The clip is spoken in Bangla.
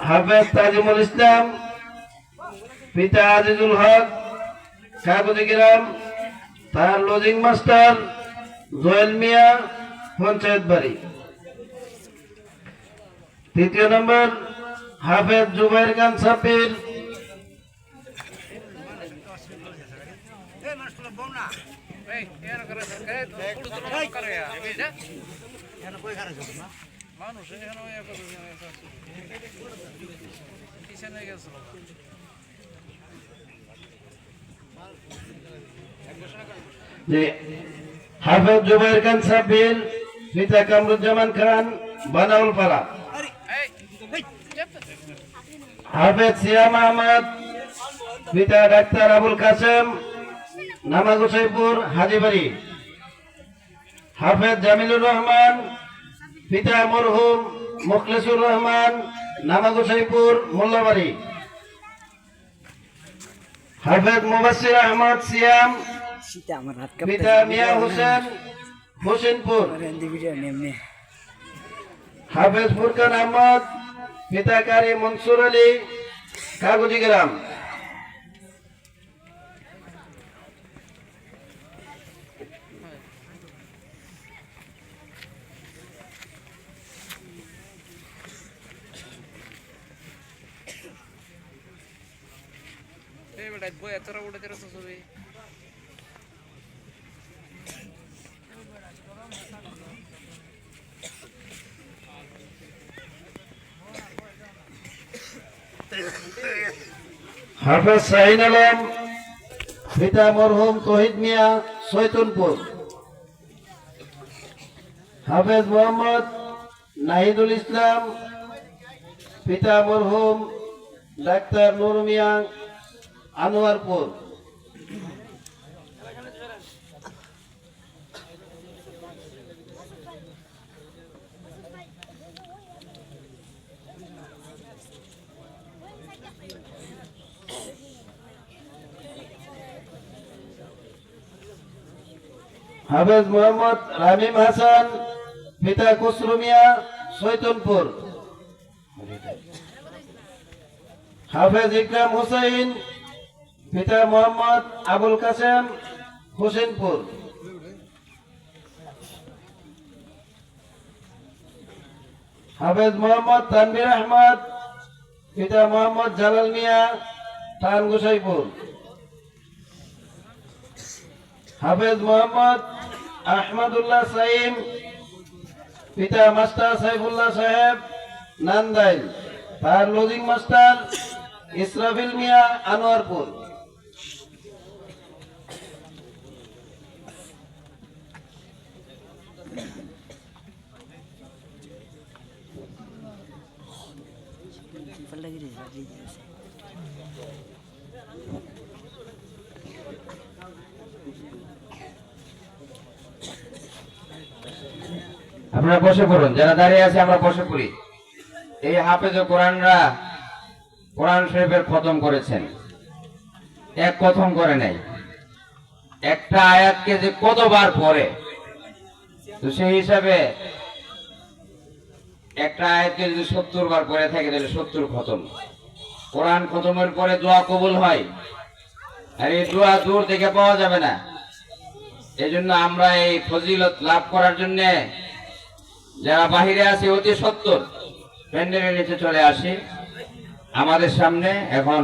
হাফেজ তাজিমুল ইসলাম, পিতা আজিজুল হক, কাগজি গ্রাম, তার লজিং মাস্টার জয়েল মিয়া, পঞ্চায়েত বাড়ি। তৃতীয় নম্বর হাফেজ জুবাইর খান সাব্বির, হাফেজ জুবাইর খান সাব্বির, পিতা কামরুজ্জামান খান, বানাউলপাড়া। হাফেজ সিয়াম আহমদ, পিতা ডাক্তার আবুল কাসেম, নামাগুসাইপুর, হাজিবাড়ি। হাফেজ জামিলুর রহমান, পিতা মরহুম মুখলেসুর রহমান, নামাগুসাইপুর, মোল্লাবাড়ি। হাফেজ মুবাসসির আহমদ সিয়াম, পিতা মিয়া হোসেন, হোসেনপুর। হাফেজ ফুরকান আহমদ, পিতা কারি মনসুর আলী, কাগজি গ্রাম। হাফেজ শাহিন আলম, পিতা মরহুম তহিদ মিয়া, সৈতনপুর। হাফেজ মোহাম্মদ নাহিদুল ইসলাম, পিতা মরহুম ডাক্তার নুর মিয়া, আনোয়ারপুর। হাফেজ মোহাম্মদ রামিম হাসান, পিতা খসরু মিয়া, সৈতনপুর। হাফেজ ইকরাম হুসাইন, পিতা মোহাম্মদ আবুল কাসেম, হোসেনপুর। হাফেজ মোহাম্মদ তানভীর আহমদ, পিতা মোহাম্মদ জালাল মিয়া, টানগুসাইপুর। হাফেজ মোহাম্মদ আহমদুল্লাহ সাইম, পিতা মাস্টার সাইফুল্লাহ সাহেব, নান্দাইল। তার লজিং মাস্টার ইসরাফিল মিয়া, আনোয়ারপুর। আপনারা বসে পড়ুন, যারা দাঁড়িয়ে আছে আমরা বসে পড়ি। এই হাফেজ কোরআনরা কোরআন শরীফের খতম করেছেন, এক খতম করে নাই। একটা আয়াতকে যে কতবার পড়ে, তো সেই হিসাবে একটা আয়াতকে যদি 70 বার পড়ে থাকে তাহলে 70 খতম। কোরআন খতমের পরে দোয়া কবুল হয়, আর এই দোয়া দূর থেকে পাওয়া যাবে না। এই জন্য আমরা এই ফজিলত লাভ করার জন্য যারা বাহিরে আছে অতি সত্বর প্যান্ডেলের নিচে চলে আসি। আমাদের সামনে এখন